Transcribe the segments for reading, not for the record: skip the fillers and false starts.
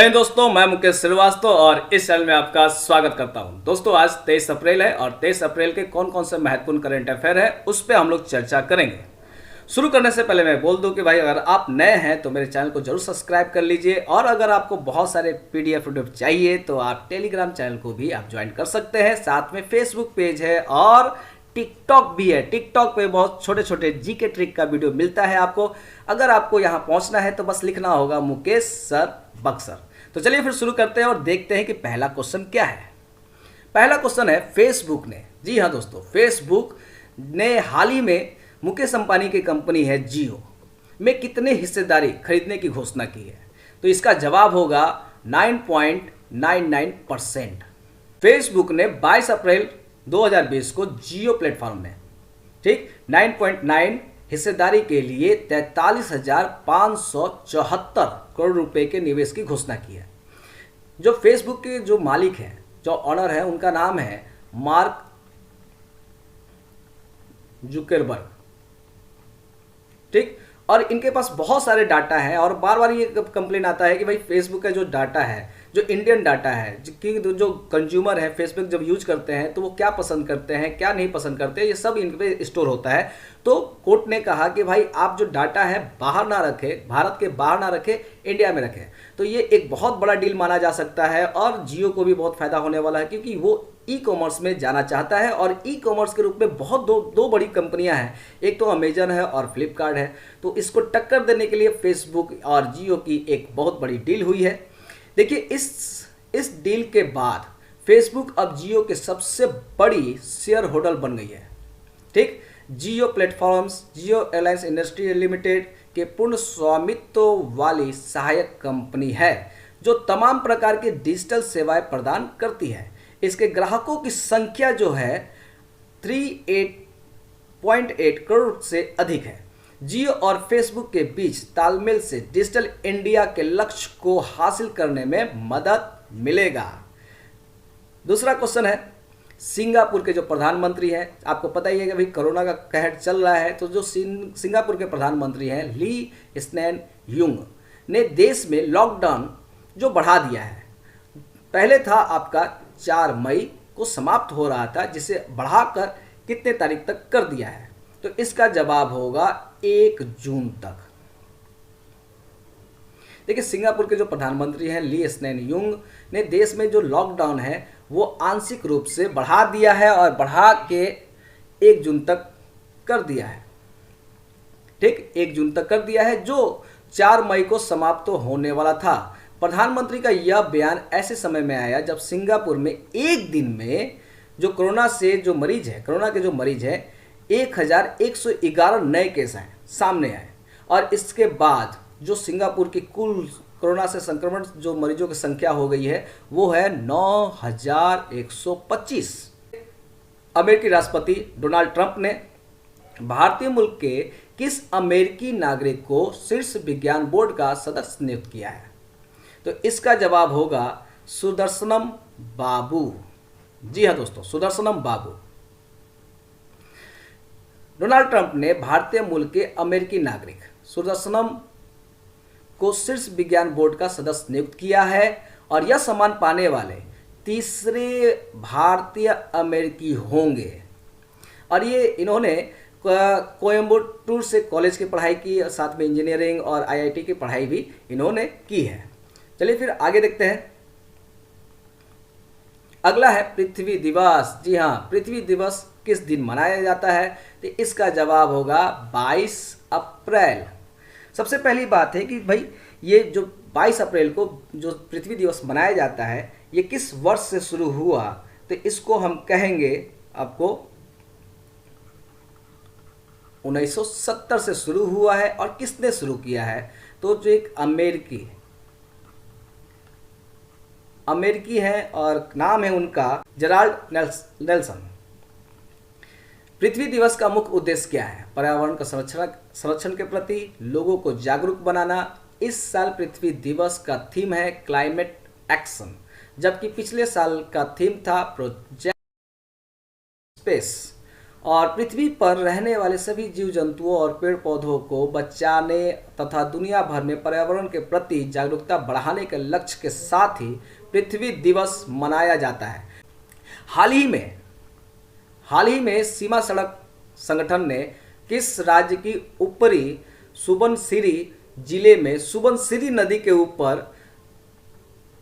दोस्तों, मैं मुकेश श्रीवास्तव और इस चैनल में आपका स्वागत करता हूं। दोस्तों, आज 23 अप्रैल है और 23 अप्रैल के कौन कौन से महत्वपूर्ण करंट अफेयर है उस पर हम लोग चर्चा करेंगे। शुरू करने से पहले मैं बोल दूं कि भाई अगर आप नए हैं तो मेरे चैनल को जरूर सब्सक्राइब कर लीजिए और अगर आपको बहुत सारे पीडीएफ चाहिए तो आप टेलीग्राम चैनल को भी आप ज्वाइन कर सकते हैं। साथ में फेसबुक पेज है और टिकटॉक भी है। टिकटॉक पे बहुत छोटे छोटे जीके ट्रिक का वीडियो मिलता है आपको। अगर आपको यहाँ पहुँचना है तो बस लिखना होगा मुकेश सर बक्सर। तो चलिए फिर शुरू करते हैं और देखते हैं कि पहला क्वेश्चन क्या है। पहला क्वेश्चन है फेसबुक ने, जी हाँ दोस्तों, फेसबुक ने हाल ही में मुकेश अंबानी की कंपनी है जियो में कितने हिस्सेदारी खरीदने की घोषणा की है। तो इसका जवाब होगा 9.99%। फेसबुक ने 22 अप्रैल 2020 को जियो प्लेटफॉर्म में 9.9 हिस्सेदारी के लिए 43,574 करोड़ रुपए के निवेश की घोषणा की है। जो फेसबुक के जो मालिक हैं, जो ऑनर है, उनका नाम है मार्क जुकरबर्ग। ठीक, और इनके पास बहुत सारे डाटा हैं और बार बार ये कंप्लेन आता है कि भाई फेसबुक का जो डाटा है, जो इंडियन डाटा है, कि जो कंज्यूमर है फेसबुक जब यूज करते हैं तो वो क्या पसंद करते हैं, क्या नहीं पसंद करते हैं, ये सब इन पे स्टोर होता है। तो कोर्ट ने कहा कि भाई आप जो डाटा है बाहर ना रखें, भारत के बाहर ना रखें, इंडिया में रखें। तो ये एक बहुत बड़ा डील माना जा सकता है और जियो को भी बहुत फायदा होने वाला है क्योंकि वो ई कॉमर्स में जाना चाहता है और ई कॉमर्स के रूप में बहुत दो बड़ी कंपनियां हैं, एक तो अमेजन है और फ्लिपकार्ट है। तो इसको टक्कर देने के लिए फेसबुक और जियो की एक बहुत बड़ी डील हुई है। देखिए, इस डील के बाद फेसबुक अब जियो के सबसे बड़ी शेयर होल्डर बन गई है। ठीक, जियो प्लेटफॉर्म्स जियो एयरलाइंस इंडस्ट्री लिमिटेड के पूर्ण स्वामित्व वाली सहायक कंपनी है जो तमाम प्रकार की डिजिटल सेवाएं प्रदान करती है। इसके ग्राहकों की संख्या जो है 38.8 करोड़ से अधिक है। जियो और फेसबुक के बीच तालमेल से डिजिटल इंडिया के लक्ष्य को हासिल करने में मदद मिलेगा। दूसरा क्वेश्चन है, सिंगापुर के जो प्रधानमंत्री हैं, आपको पता ही है कि भाई कोरोना का कहर चल रहा है, तो जो सिंगापुर के प्रधानमंत्री हैं ली स्नैन यूंग ने देश में लॉकडाउन जो बढ़ा दिया है। पहले था आपका 4 मई को समाप्त हो रहा था, जिसे बढ़ाकर कितने तारीख तक कर दिया है। तो इसका जवाब होगा 1 जून तक। देखिए, सिंगापुर के जो प्रधानमंत्री हैं ली स्नैन यूंग ने देश में जो लॉकडाउन है वो आंशिक रूप से बढ़ा दिया है और बढ़ा के 1 जून तक कर दिया है। ठीक, 1 जून तक कर दिया है, जो 4 मई को समाप्त तो होने वाला था। प्रधानमंत्री का यह बयान ऐसे समय में आया जब सिंगापुर में एक दिन में जो कोरोना के जो मरीज हैं 1111 नए केस हैं सामने आए और इसके बाद जो सिंगापुर की कुल कोरोना से संक्रमण जो मरीजों की संख्या हो गई है वो है 9,125। अमेरिकी राष्ट्रपति डोनाल्ड ट्रंप ने भारतीय मूल के किस अमेरिकी नागरिक को शीर्ष विज्ञान बोर्ड का सदस्य नियुक्त किया है। तो इसका जवाब होगा सुदर्शनम बाबू। जी हाँ दोस्तों, सुदर्शनम बाबू। डोनाल्ड ट्रंप ने भारतीय मूल के अमेरिकी नागरिक सुदर्शनम को शीर्ष विज्ञान बोर्ड का सदस्य नियुक्त किया है और यह सम्मान पाने वाले तीसरे भारतीय अमेरिकी होंगे। और ये इन्होंने कोयम्बटूर से कॉलेज की पढ़ाई की और साथ में इंजीनियरिंग और आईआईटी की पढ़ाई भी इन्होंने की है। चलिए फिर आगे देखते हैं। अगला है पृथ्वी दिवस। जी हाँ, पृथ्वी दिवस किस दिन मनाया जाता है। तो इसका जवाब होगा 22 अप्रैल। सबसे पहली बात है कि भाई ये जो 22 अप्रैल को जो पृथ्वी दिवस मनाया जाता है ये किस वर्ष से शुरू हुआ। तो इसको हम कहेंगे आपको 1970 से शुरू हुआ है। और किसने शुरू किया है, तो जो एक अमेरिकी है और नाम है उनका जेराल्ड नेल्सन। पृथ्वी दिवस का मुख्य उद्देश्य क्या है। पर्यावरण का संरक्षण के प्रति लोगों को जागरूक बनाना। इस साल पृथ्वी दिवस का थीम है क्लाइमेट एक्शन, जबकि पिछले साल का थीम था प्रोजेक्ट स्पेस। और पृथ्वी पर रहने वाले सभी जीव जंतुओं और पेड़ पौधों को बचाने तथा दुनिया भर में पर्यावरण के प्रति जागरूकता बढ़ाने के लक्ष्य के साथ ही पृथ्वी दिवस मनाया जाता है। हाल ही में सीमा सड़क संगठन ने किस राज्य की ऊपरी सुबनसिरी जिले में सुबनसिरी नदी के ऊपर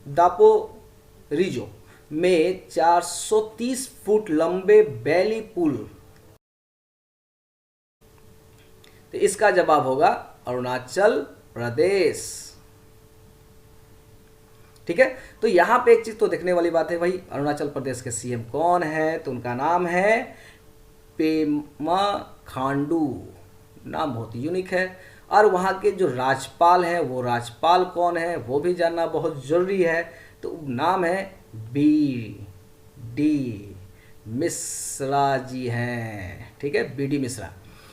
दापोरिजो में 430 फुट लंबे बैली पुल, तो इसका जवाब होगा अरुणाचल प्रदेश। ठीक है, तो यहां पे एक चीज तो देखने वाली बात है भाई, अरुणाचल प्रदेश के सीएम कौन है, तो उनका नाम है पेमा खांडू। नाम बहुत यूनिक है। और वहाँ के जो राज्यपाल हैं वो राज्यपाल कौन है वो भी जानना बहुत जरूरी है। तो नाम है बी डी मिश्रा जी हैं। ठीक है, बी डी मिश्रा।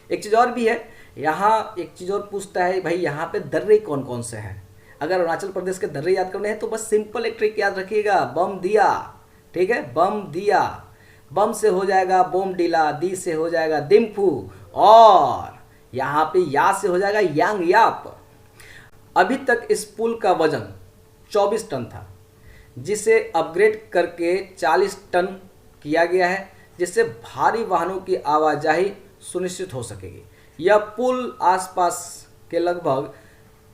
एक चीज़ और भी है, यहाँ एक चीज़ और पूछता है भाई, यहाँ पे दर्रे कौन कौन से हैं। अगर अरुणाचल प्रदेश के दर्रे याद करने हैं तो बस सिंपल एक ट्रिक याद रखिएगा, बम दिया। ठीक है, बम दिया, बम से हो जाएगा बोमडिला, दी से हो जाएगा दिम्फू, और यहाँ पे या से हो जाएगा यांग याप। अभी तक इस पुल का वजन 24 टन था, जिसे अपग्रेड करके 40 टन किया गया है, जिससे भारी वाहनों की आवाजाही सुनिश्चित हो सकेगी। यह पुल आसपास के लगभग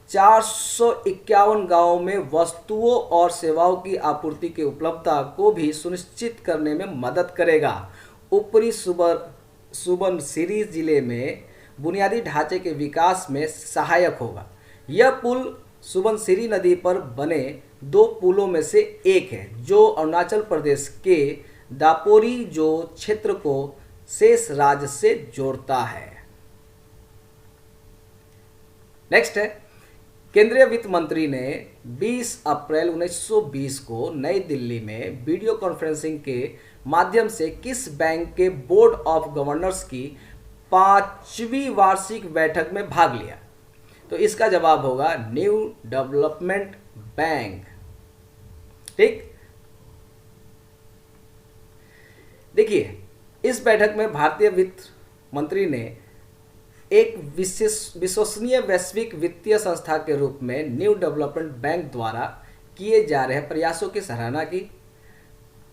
451 गांवों में वस्तुओं और सेवाओं की आपूर्ति की उपलब्धता को भी सुनिश्चित करने में मदद करेगा। ऊपरी सुबनसिरी जिले में बुनियादी ढांचे के विकास में सहायक होगा। यह पुल सुबनसिरी नदी पर बने 2 पुलों में से एक है, जो अरुणाचल प्रदेश के दापोरिजो क्षेत्र को शेष राज्य से जोड़ता है। नेक्स्ट है, केंद्रीय वित्त मंत्री ने 20 अप्रैल 1920 को नई दिल्ली में वीडियो कॉन्फ्रेंसिंग के माध्यम से किस बैंक के बोर्ड ऑफ गवर्नर्स की 5वीं वार्षिक बैठक में भाग लिया। तो इसका जवाब होगा न्यू डेवलपमेंट बैंक। ठीक, देखिए इस बैठक में भारतीय वित्त मंत्री ने एक विश्वसनीय वैश्विक वित्तीय संस्था के रूप में न्यू डेवलपमेंट बैंक द्वारा किए जा रहे प्रयासों की सराहना की।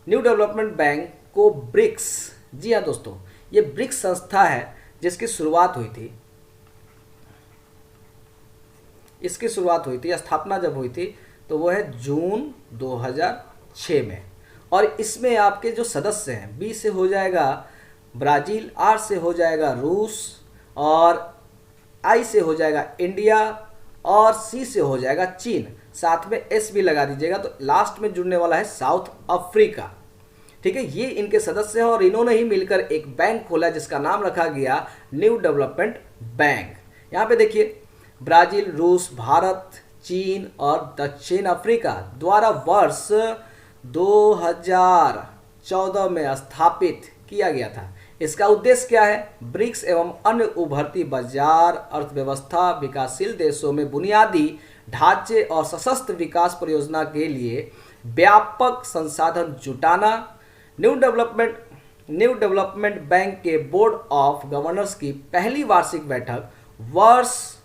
न्यू डेवलपमेंट बैंक को ब्रिक्स, जी हाँ दोस्तों, ये ब्रिक्स संस्था है जिसकी शुरुआत हुई थी, इसकी शुरुआत हुई थी, स्थापना जब हुई थी तो वो है जून 2006 में। और इसमें आपके जो सदस्य हैं, बी से हो जाएगा ब्राज़ील, आर से हो जाएगा रूस, और आई से हो जाएगा इंडिया, और सी से हो जाएगा चीन, साथ में एस भी लगा दीजिएगा, तो लास्ट में जुड़ने वाला है साउथ अफ्रीका। ठीक है, ये इनके सदस्य हैं और इन्होंने ही मिलकर एक बैंक खोला जिसका नाम रखा गया न्यू डेवलपमेंट बैंक। यहाँ पे देखिए ब्राज़ील, रूस, भारत, चीन और दक्षिण अफ्रीका द्वारा वर्ष 2014 में स्थापित किया गया था। इसका उद्देश्य क्या है? ब्रिक्स एवं अन्य उभरती बाजार अर्थव्यवस्था विकासशील देशों में बुनियादी ढांचे और सशक्त विकास परियोजना के लिए व्यापक संसाधन जुटाना। न्यू डेवलपमेंट बैंक के बोर्ड ऑफ गवर्नर्स की पहली वार्षिक बैठक वर्ष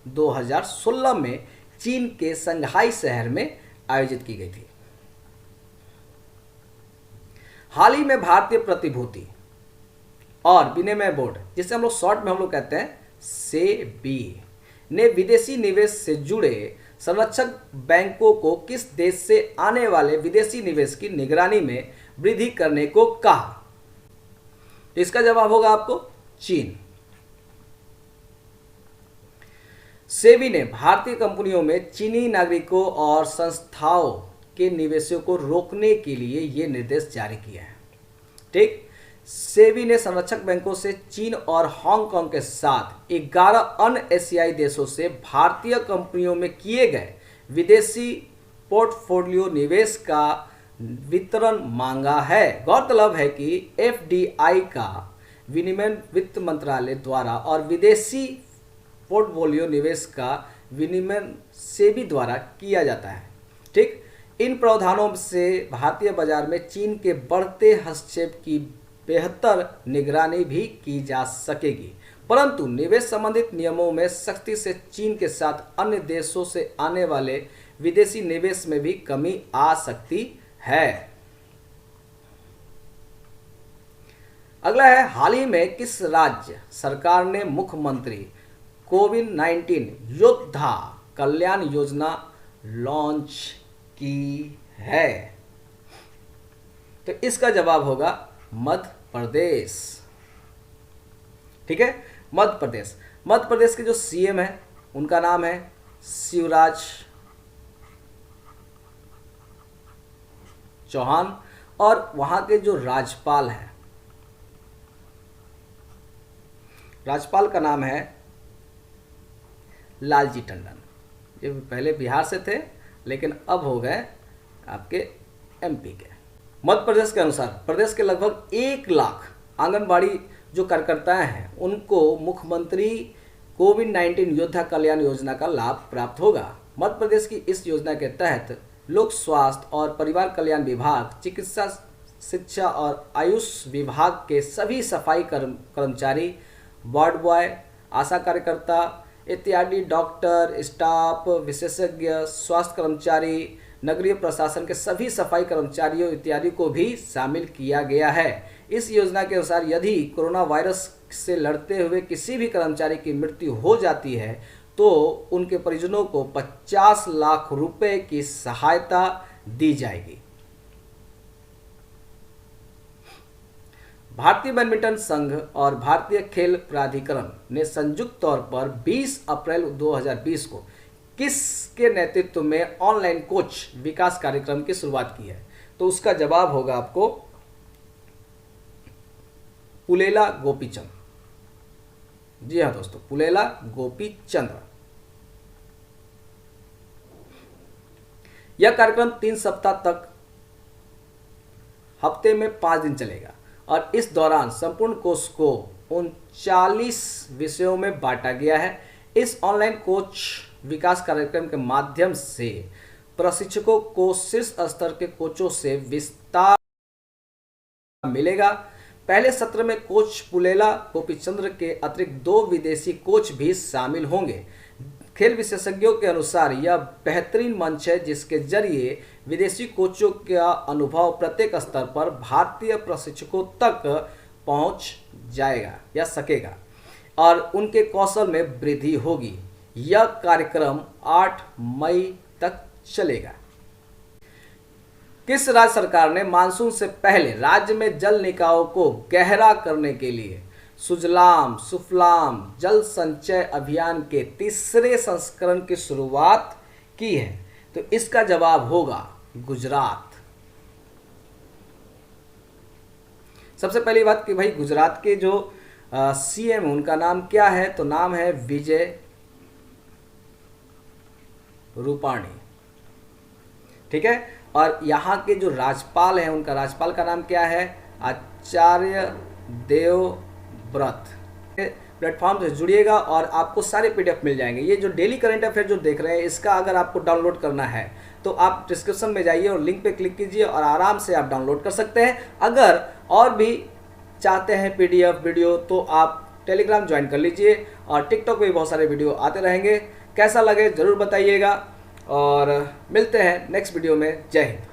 2016 में चीन के संघाई शहर में आयोजित की गई थी। हाल ही में भारतीय प्रतिभूति और विनिमय बोर्ड, जिसे हम लोग शॉर्ट में हम लोग कहते हैं सेबी, ने विदेशी निवेश से जुड़े संरक्षक बैंकों को किस देश से आने वाले विदेशी निवेश की निगरानी में वृद्धि करने को कहा। तो इसका जवाब होगा आपको चीन। सेबी ने भारतीय कंपनियों में चीनी नागरिकों और संस्थाओं के निवेशों को रोकने के लिए ये निर्देश जारी किया है। ठीक, सेबी ने संरक्षक बैंकों से चीन और हांगकांग के साथ 11 अन्य एशियाई देशों से भारतीय कंपनियों में किए गए विदेशी पोर्टफोलियो निवेश का वितरण मांगा है। गौरतलब है कि एफडीआई का विनियमन वित्त मंत्रालय द्वारा और विदेशी पोर्टफोलियो निवेश का विनियमन सेबी द्वारा किया जाता है। ठीक, इन प्रावधानों से भारतीय बाजार में चीन के बढ़ते हस्तक्षेप की बेहतर निगरानी भी की जा सकेगी। परंतु निवेश संबंधित नियमों में सख्ती से चीन के साथ अन्य देशों से आने वाले विदेशी निवेश में भी कमी आ सकती है। अगला है, हाल ही में किस राज्य सरकार ने मुख्यमंत्री कोविड-19 योद्धा कल्याण योजना लॉन्च की है? तो इसका जवाब होगा मध्य प्रदेश। ठीक है, मध्य प्रदेश। मध्य प्रदेश के जो सीएम है उनका नाम है शिवराज चौहान, और वहां के जो राज्यपाल हैं, राज्यपाल का नाम है लालजी टंडन। ये पहले बिहार से थे लेकिन अब हो गए आपके एमपी के। मध्य प्रदेश के अनुसार प्रदेश के लगभग 1 लाख आंगनबाड़ी जो कार्यकर्ताएं हैं उनको मुख्यमंत्री कोविड-19 योद्धा कल्याण योजना का लाभ प्राप्त होगा। मध्य प्रदेश की इस योजना के तहत लोक स्वास्थ्य और परिवार कल्याण विभाग, चिकित्सा, शिक्षा और आयुष विभाग के सभी सफाई कर्मचारी, वार्ड बॉय, आशा कार्यकर्ता इत्यादि, डॉक्टर, स्टाफ, विशेषज्ञ, स्वास्थ्य कर्मचारी, नगरीय प्रशासन के सभी सफाई कर्मचारियों इत्यादि को भी शामिल किया गया है। इस योजना के अनुसार यदि कोरोना वायरस से लड़ते हुए किसी भी कर्मचारी की मृत्यु हो जाती है तो उनके परिजनों को 50 लाख रुपए की सहायता दी जाएगी। भारतीय बैडमिंटन संघ और भारतीय खेल प्राधिकरण ने संयुक्त तौर पर 20 अप्रैल 2020 को किसके नेतृत्व में ऑनलाइन कोच विकास कार्यक्रम की शुरुआत की है? तो उसका जवाब होगा आपको पुलेला गोपीचंद। जी हाँ दोस्तों, पुलेला गोपीचंद। यह कार्यक्रम 3 सप्ताह तक हफ्ते में 5 दिन चलेगा और इस दौरान संपूर्ण कोर्स को 39 विषयों में बांटा गया है। इस ऑनलाइन कोच विकास कार्यक्रम के माध्यम से प्रशिक्षकों को शीर्ष स्तर के कोचों से विस्तार मिलेगा। पहले सत्र में कोच पुलेला गोपीचंद्र के अतिरिक्त 2 विदेशी कोच भी शामिल होंगे। खेल विशेषज्ञों के अनुसार यह बेहतरीन मंच है जिसके जरिए विदेशी कोचों का अनुभव प्रत्येक स्तर पर भारतीय प्रशिक्षकों तक पहुंच जाएगा या सकेगा और उनके कौशल में वृद्धि होगी। यह कार्यक्रम 8 मई तक चलेगा। किस राज्य सरकार ने मानसून से पहले राज्य में जल निकायों को गहरा करने के लिए सुजलाम सुफलाम जल संचय अभियान के 3रे संस्करण की शुरुआत की है? तो इसका जवाब होगा गुजरात। सबसे पहली बात कि भाई गुजरात के जो सीएम उनका नाम क्या है? तो नाम है विजय रूपाणी। ठीक है, और यहाँ के जो राज्यपाल हैं उनका राज्यपाल का नाम क्या है? आचार्य देवव्रत। प्लेटफॉर्म से जुड़िएगा और आपको सारे पीडीएफ मिल जाएंगे। ये जो डेली करंट अफेयर जो देख रहे हैं इसका अगर आपको डाउनलोड करना है तो आप डिस्क्रिप्शन में जाइए और लिंक पे क्लिक कीजिए और आराम से आप डाउनलोड कर सकते हैं। अगर और भी चाहते हैं पीडीएफ वीडियो तो आप टेलीग्राम ज्वाइन कर लीजिए और टिकटॉक पे भी बहुत सारे वीडियो आते रहेंगे। कैसा लगे ज़रूर बताइएगा और मिलते हैं नेक्स्ट वीडियो में। जय हिंद।